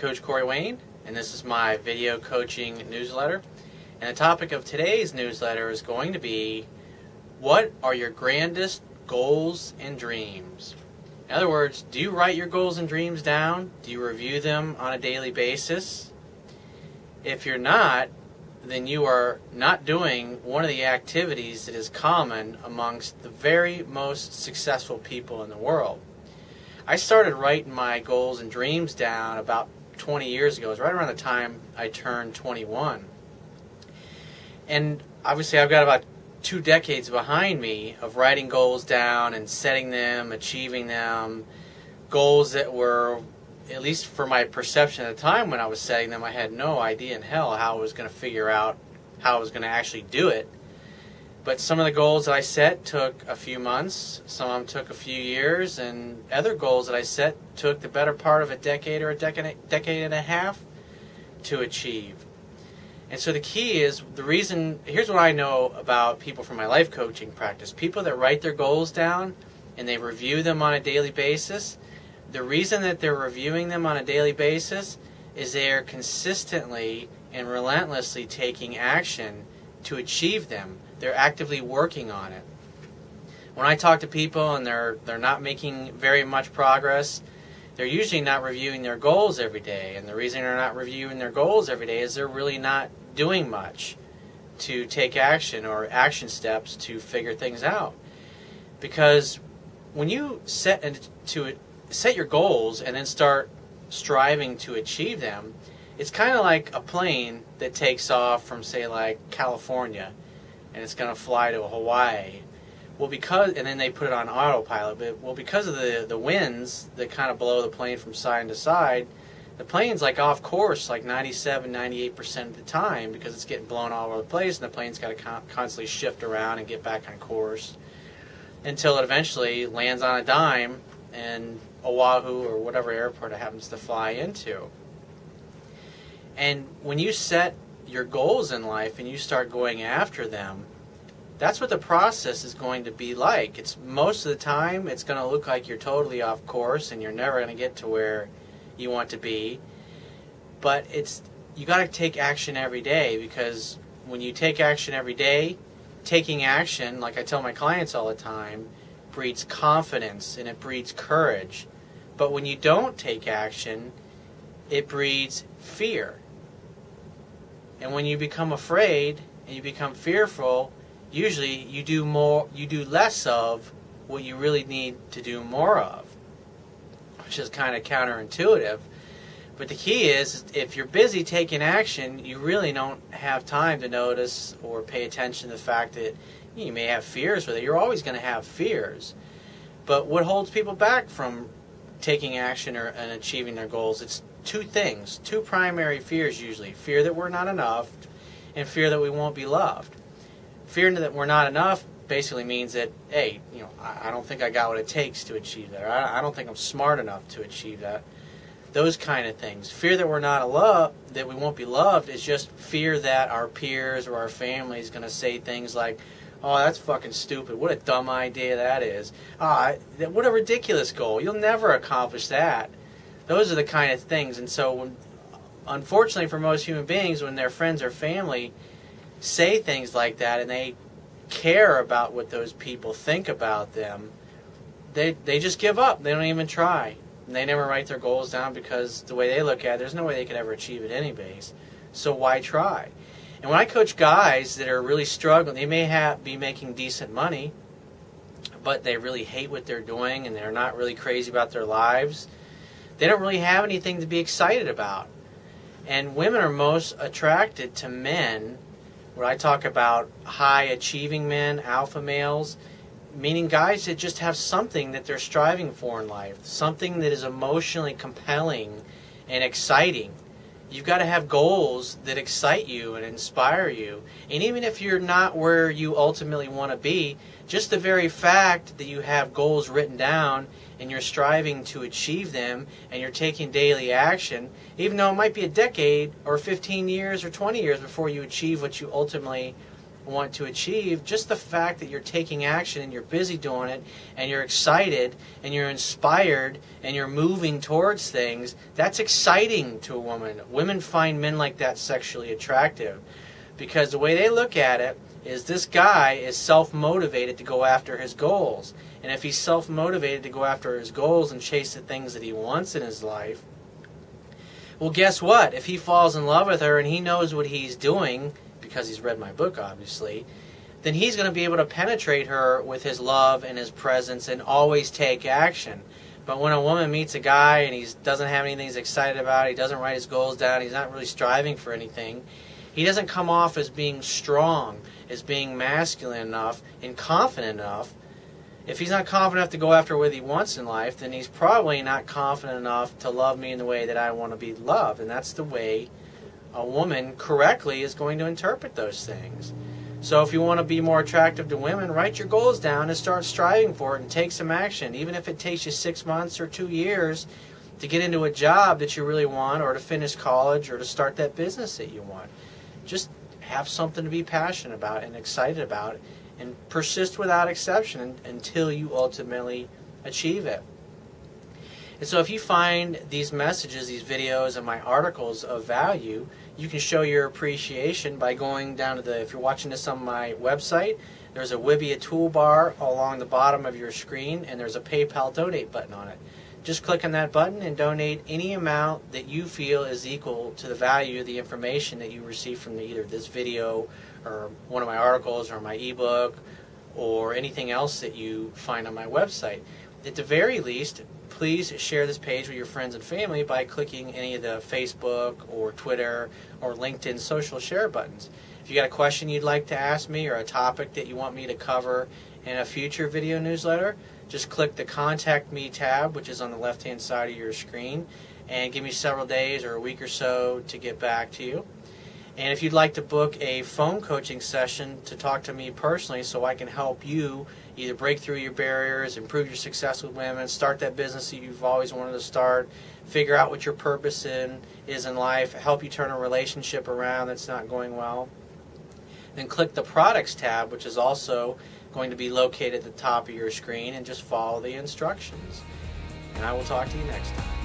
Coach Corey Wayne, and this is my video coaching newsletter. And the topic of today's newsletter is going to be, what are your grandest goals and dreams? In other words, do you write your goals and dreams down? Do you review them on a daily basis? If you're not, then you are not doing one of the activities that is common amongst the very most successful people in the world. I started writing my goals and dreams down about 20 years ago. It was right around the time I turned 21. And obviously I've got about 2 decades behind me of writing goals down and setting them, achieving them, goals that were, at least for my perception at the time when I was setting them, I had no idea in hell how I was going to figure out how I was going to actually do it. But some of the goals that I set took a few months, some of them took a few years, and other goals that I set took the better part of a decade or a decade and a half to achieve. And so the key is, here's what I know about people from my life coaching practice. People that write their goals down and they review them on a daily basis, the reason that they're reviewing them on a daily basis is they are consistently and relentlessly taking action to achieve them. They're actively working on it. When I talk to people and they're not making very much progress, they're usually not reviewing their goals every day. And the reason they're not reviewing their goals every day is they're really not doing much to take action or action steps to figure things out. Because when you set your goals and then start striving to achieve them, it's kind of like a plane that takes off from, say, like California, and it's going to fly to Hawaii. Well, and then they put it on autopilot, but because of the winds that kind of blow the plane from side to side, the plane's like off course like 97-98% of the time because it's getting blown all over the place, and the plane's got to constantly shift around and get back on course until it eventually lands on a dime in Oahu or whatever airport it happens to fly into. And when you set your goals in life and you start going after them, that's what the process is going to be like. Most of the time it's going to look like you're totally off course and you're never going to get to where you want to be. But you got to take action every day, because when you take action every day, taking action, like I tell my clients all the time, breeds confidence and it breeds courage. But when you don't take action, it breeds fear. And when you become afraid and you become fearful, usually you do less of what you really need to do more of, which is kind of counterintuitive. But the key is, if you're busy taking action, you really don't have time to notice or pay attention to the fact that you may have fears with it. You're always going to have fears. But what holds people back from taking action and achieving their goals? It's 2 things, 2 primary fears usually. Fear that we're not enough and fear that we won't be loved. Fear that we're not enough basically means that, hey, I don't think I got what it takes to achieve that. Or I don't think I'm smart enough to achieve that. Those kind of things. Fear that we're not loved, that we won't be loved, is just fear that our peers or our family is going to say things like, oh, that's fucking stupid. What a dumb idea that is. What a ridiculous goal. You'll never accomplish that. Those are the kind of things. And so, unfortunately for most human beings, when their friends or family say things like that and they care about what those people think about them, they just give up. They don't even try. And they never write their goals down because the way they look at it, there's no way they could ever achieve it anyways. So why try? And when I coach guys that are really struggling, they may be making decent money, but they really hate what they're doing and they're not really crazy about their lives. They don't really have anything to be excited about. And women are most attracted to men, where I talk about high achieving men, alpha males, meaning guys that just have something that they're striving for in life, something that is emotionally compelling and exciting. You've got to have goals that excite you and inspire you. And even if you're not where you ultimately want to be, just the very fact that you have goals written down and you're striving to achieve them and you're taking daily action, even though it might be a decade or 15 years or 20 years before you achieve what you ultimately want to achieve, just the fact that you're taking action and you're busy doing it and you're excited and you're inspired and you're moving towards things, that's exciting to a woman. Women find men like that sexually attractive because the way they look at it is this guy is self-motivated to go after his goals. And if he's self-motivated to go after his goals and chase the things that he wants in his life, well, guess what? If he falls in love with her and he knows what he's doing, because he's read my book, obviously, then he's going to be able to penetrate her with his love and his presence and always take action. But when a woman meets a guy and he doesn't have anything he's excited about, he doesn't write his goals down, he's not really striving for anything, he doesn't come off as being strong, as being masculine enough and confident enough. If he's not confident enough to go after what he wants in life, then he's probably not confident enough to love me in the way that I want to be loved. And that's the way a woman correctly is going to interpret those things. So if you want to be more attractive to women, write your goals down and start striving for it and take some action. Even if it takes you 6 months or 2 years to get into a job that you really want, or to finish college, or to start that business that you want. Just have something to be passionate about and excited about, and persist without exception until you ultimately achieve it. And so if you find these messages, these videos, and my articles of value, you can show your appreciation by going down to if you're watching this on my website, there's a Wibbia toolbar along the bottom of your screen, and there's a PayPal donate button on it. Just click on that button and donate any amount that you feel is equal to the value of the information that you receive from either this video or one of my articles or my ebook or anything else that you find on my website. At the very least, please share this page with your friends and family by clicking any of the Facebook or Twitter or LinkedIn social share buttons. If you got a question you'd like to ask me or a topic that you want me to cover in a future video newsletter, just click the Contact Me tab, which is on the left-hand side of your screen, and give me several days or a week or so to get back to you. And if you'd like to book a phone coaching session to talk to me personally so I can help you either break through your barriers, improve your success with women, start that business that you've always wanted to start, figure out what your purpose is in life, help you turn a relationship around that's not going well, then click the Products tab, which is also going to be located at the top of your screen, and just follow the instructions. And I will talk to you next time.